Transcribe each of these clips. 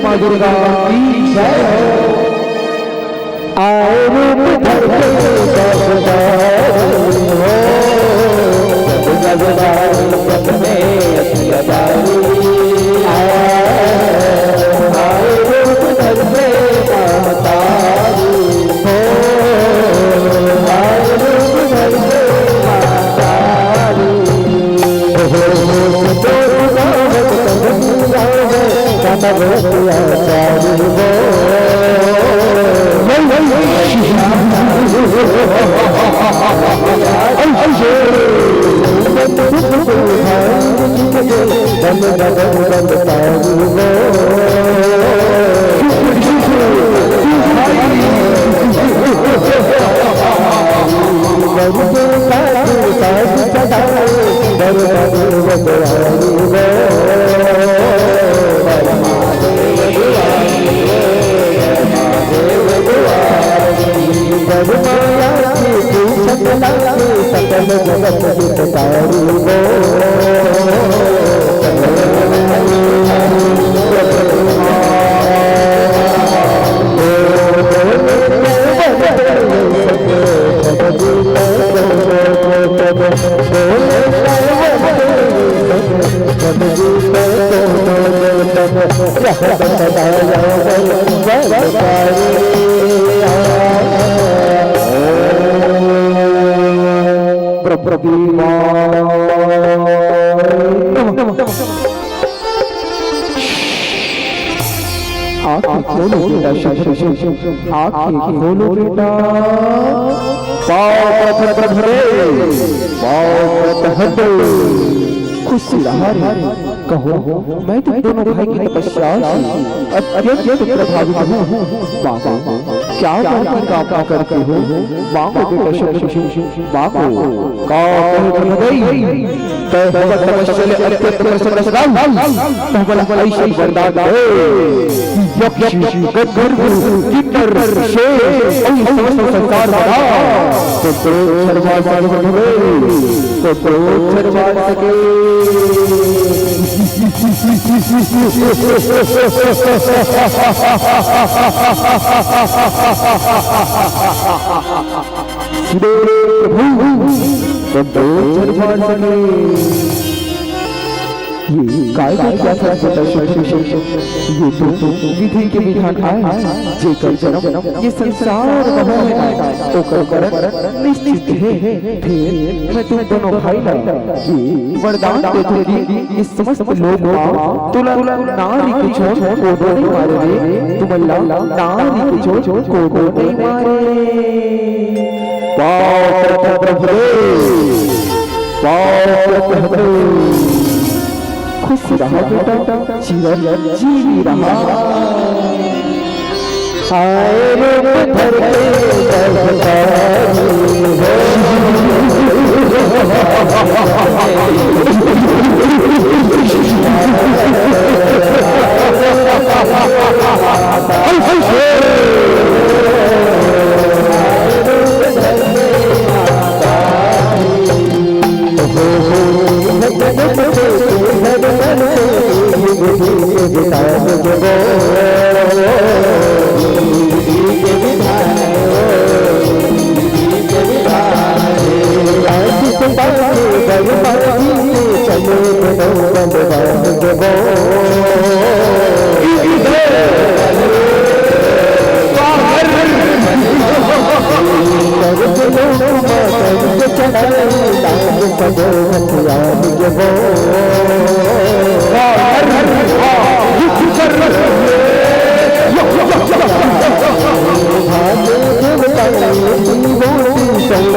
माँ दुर्गा की जय हो। आए रूप धर के खोलो बेटा, खुशी रहा कहो मैं तुम दोनों भाई की तपस्या अत्यंत प्रभावित हूँ। बाबा क्या बात का करते हो? बाबा बेटा बाबा का ये काय क्या था ये तो विधि के विधान आए जे कर जन्म ये संसार तो कर निश्चित है। फिर मैं तुम दोनों भाई ये वरदान देते कि ये समस्त लोग तुला नारी के छोड़ को नहीं मारे, तुम अल्लाह नारी के छोड़ को नहीं मारे। खुश रहा बेटा, जी रहा। आए रूप धर के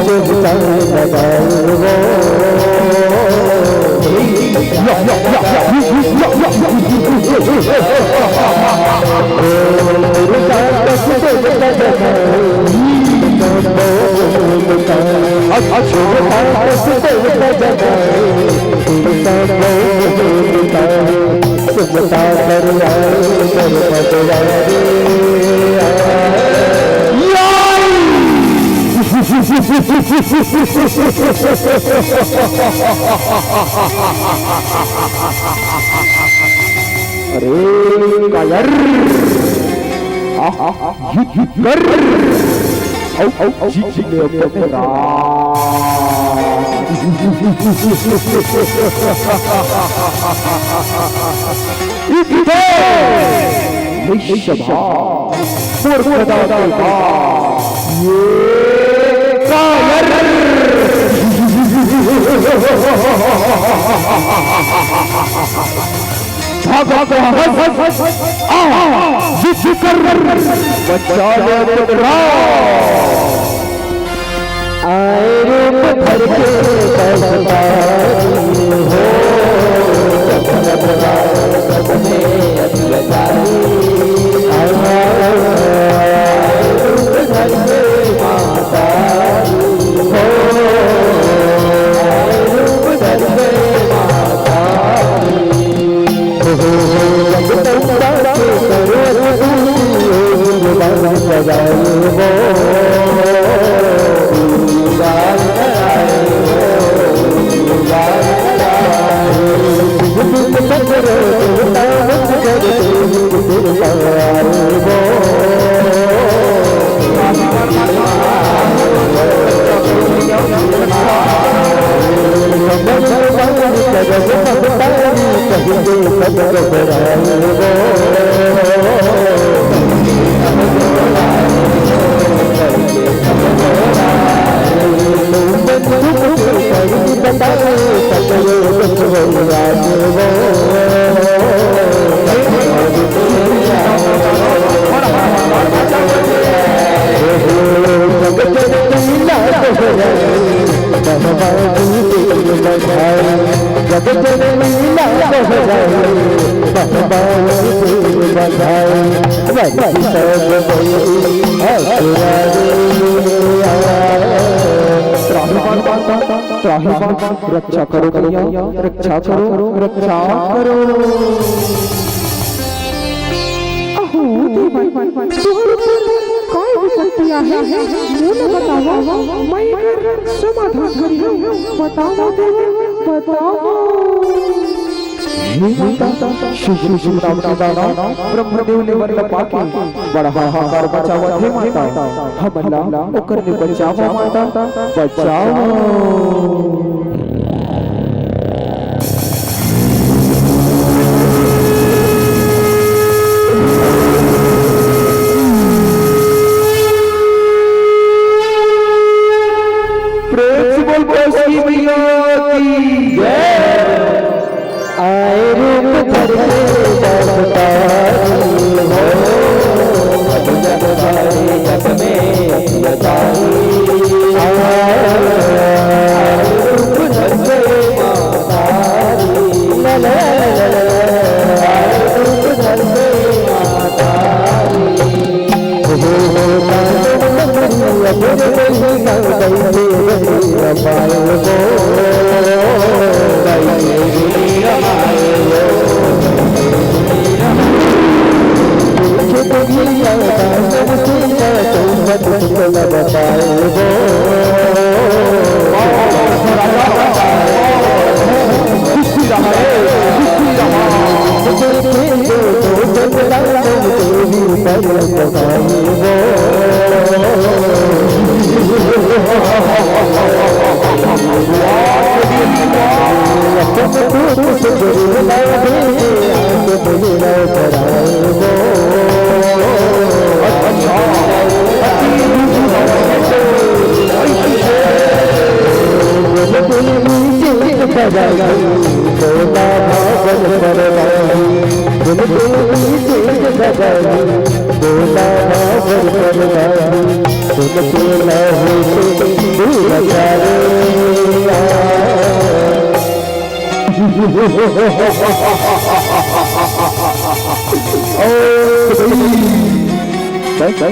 मुझे जाने लगाओ अरे कायर कर जी ले अपना आए रूप भर के रक्षा करो कन्हैया, रक्षा करो, रक्षा करो। अहो देवी, तोहर काय विपत्ति आहे? मुझे बताओ, मैं समाधान करियो। बताओ देवी, बताओ। श्री श्री राम दादा ब्रह्मदेव ने वर पाके बड़ा हाहाकार बचावा थे माता। हमला ओकर ने बचावा माता, बचाओ। आए रूप भर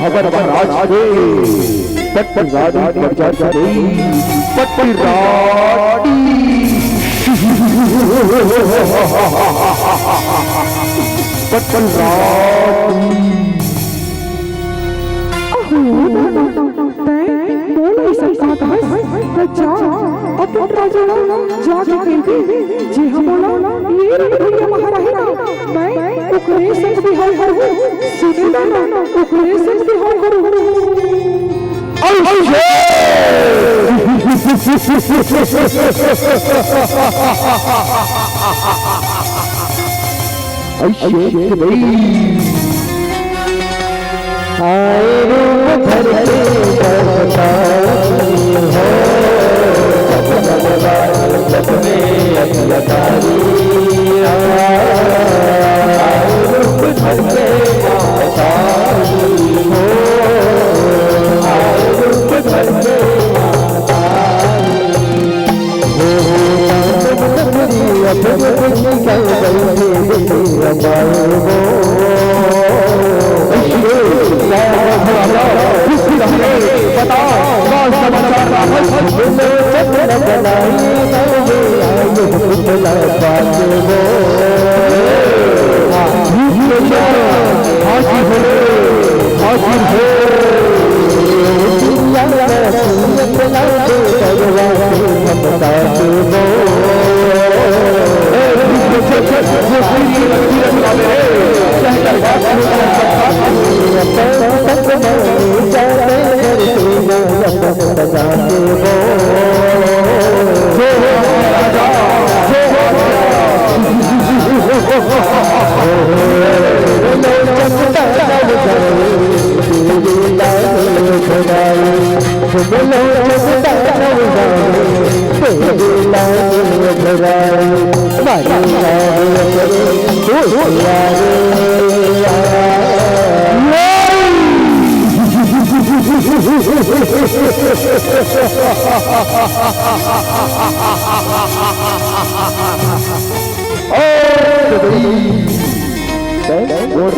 खबर राज आगे पट रानी प्रजा चली पट रानी पट रानी बोल सकता है जा अपन राजा जाके कहते जे हम बोला ये दुनिया महारानी ना मैं ओकरे संग बिहार करूं सुने ना ओकरे संग बिहार करूं आए रूप धर के बताई हो जब में अखियारी आए रूप धर के बताई हो आए रूप धर के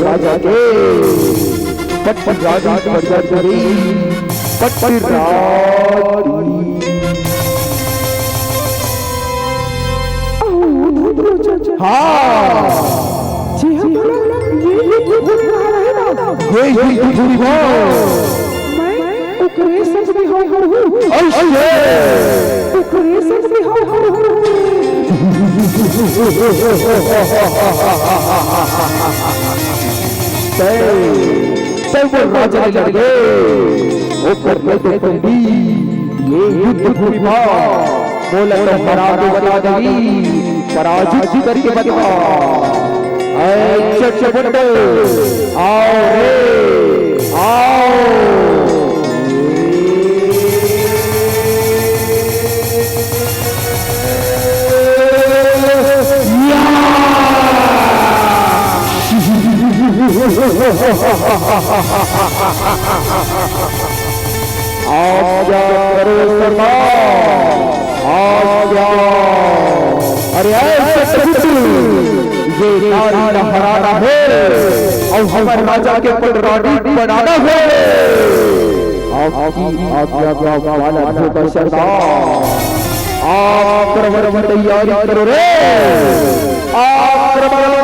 राजा के पट राजा प्रजा चली पट रानी हाँ जी हम बोला ये भूत महारानी ना ये पूरी बात मैं ओकरे संग बिहार करूं ओकरे संग बिहार करूं तब राजा लड़ गए वो करने तो पंडी ये युद्ध भूमि बोला तो पराजय बता देगी पराजित करके बता ऐ चट आओ रे आओ आजा करो सरदार आजा अरे ऐसे ये नारी हराना है और हमारे राजा के पटरानी बनाना है आपकी आज्ञा का पालन होगा सरदार आक्रमण तैयारी करो रे आक्रमण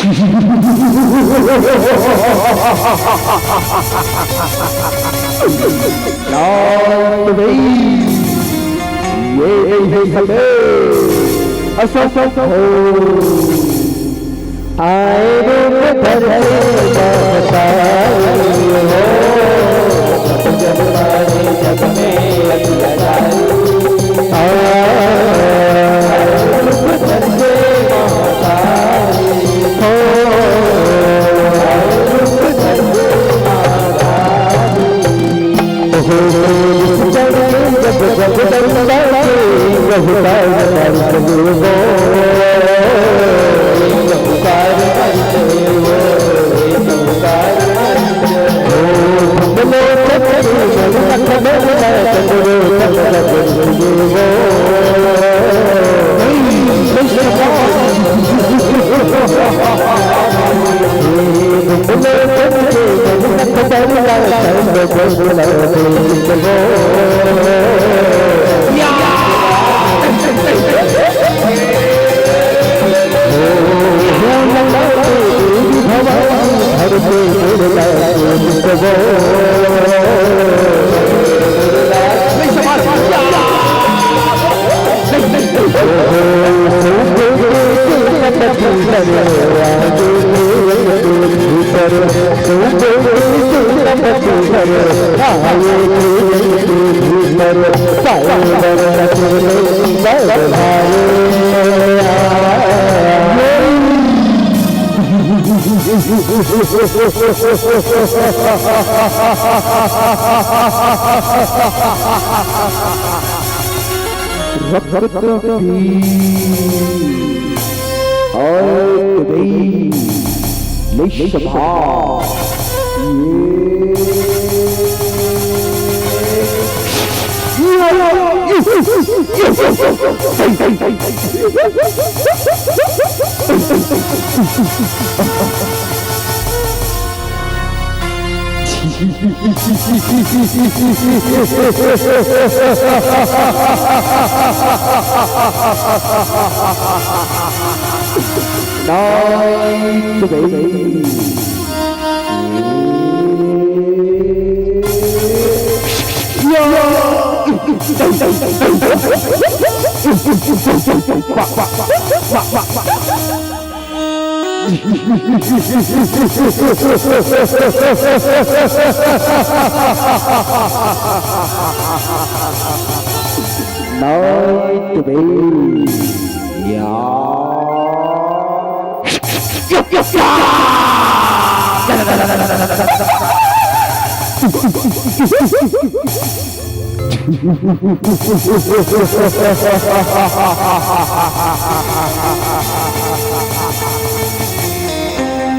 ये नहीं सके असफल हो आए रूप धरे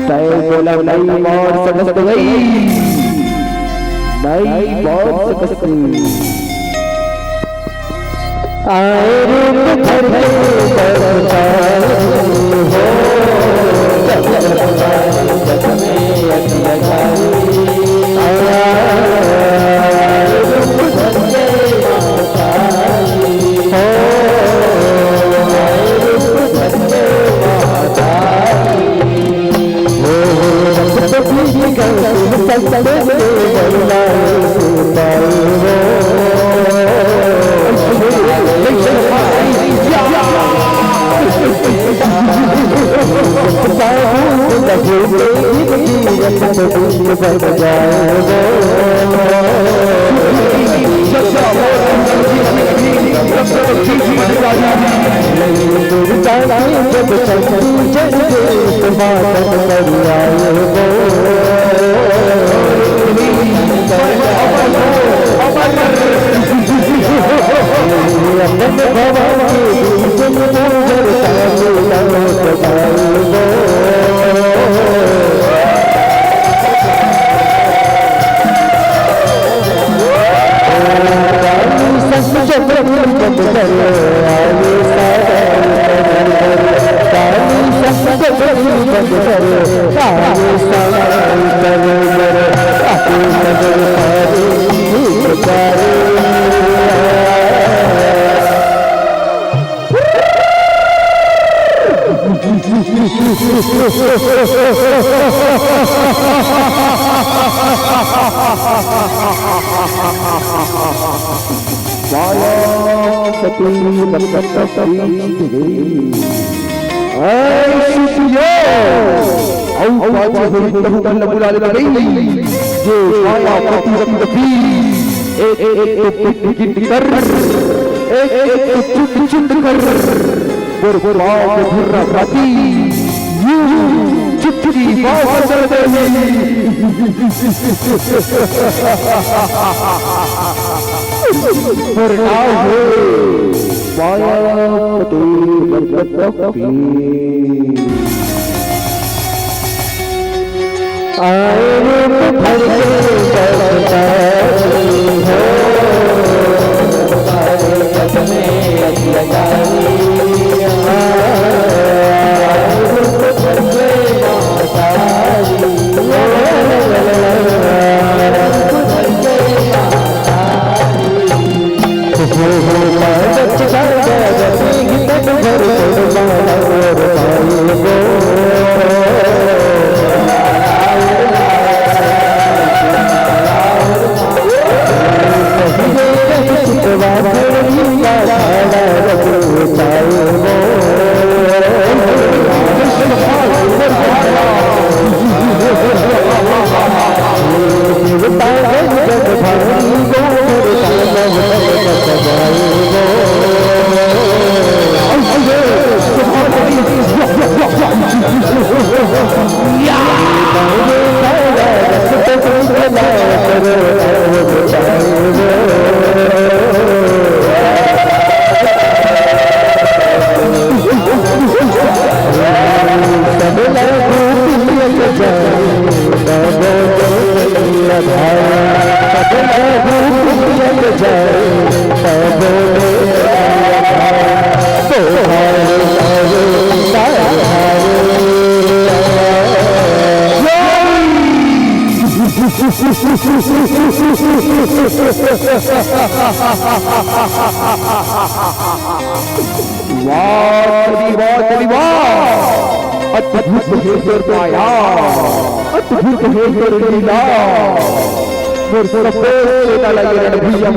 जग में बोला नहीं मौत समझ गई नहीं मौत समझ आए रूप धरे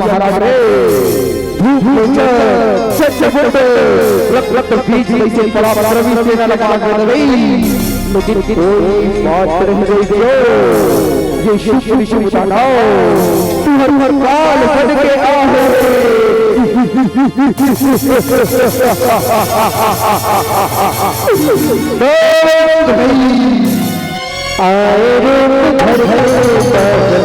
महाराज रे धूप बीच से बड़ा प्रवीण सेना लगा कर गई, लेकिन कोई बात रह गई ये शिष्य विषय बताओ तू हर काल बन के आहे आए रूप घर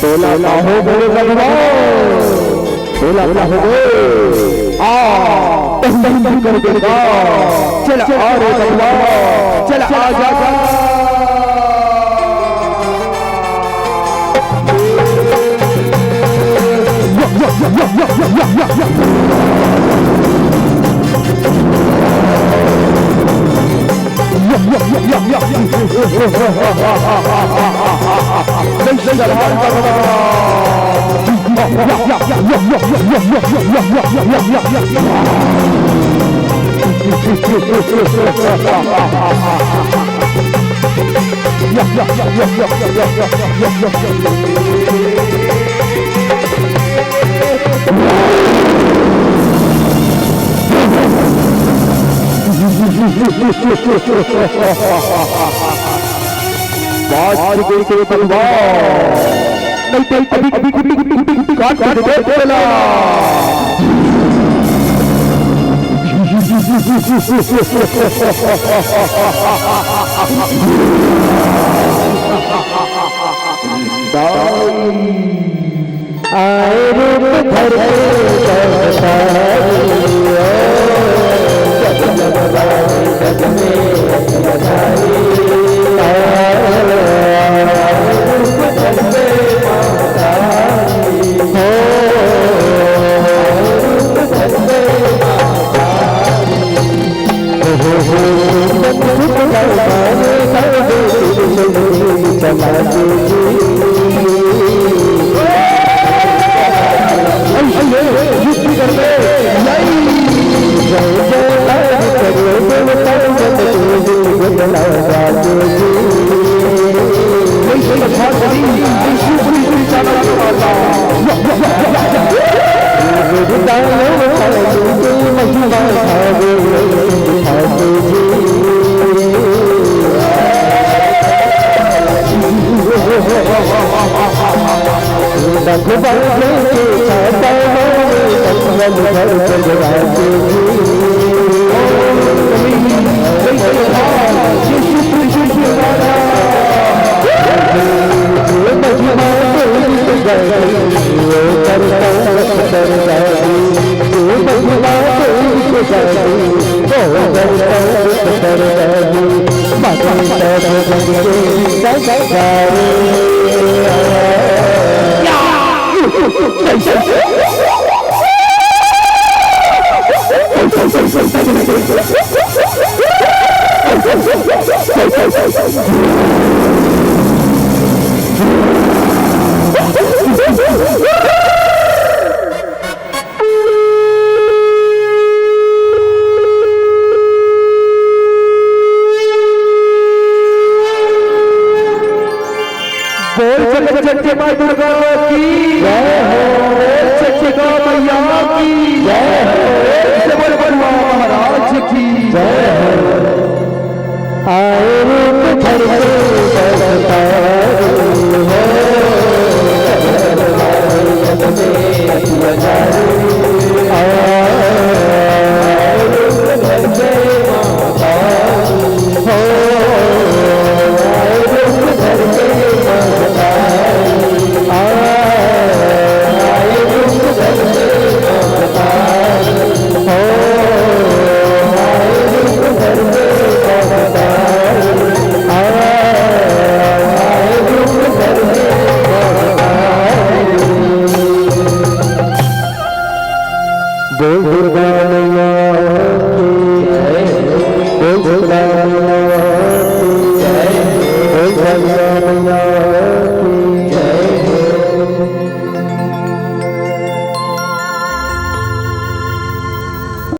तोला हो गए तोला हो गए कर देगा चल चल आ जा आए रूप धर सच्चे माँ दुर्गा की जय हो, सच्चे गौ मैया की जय हो।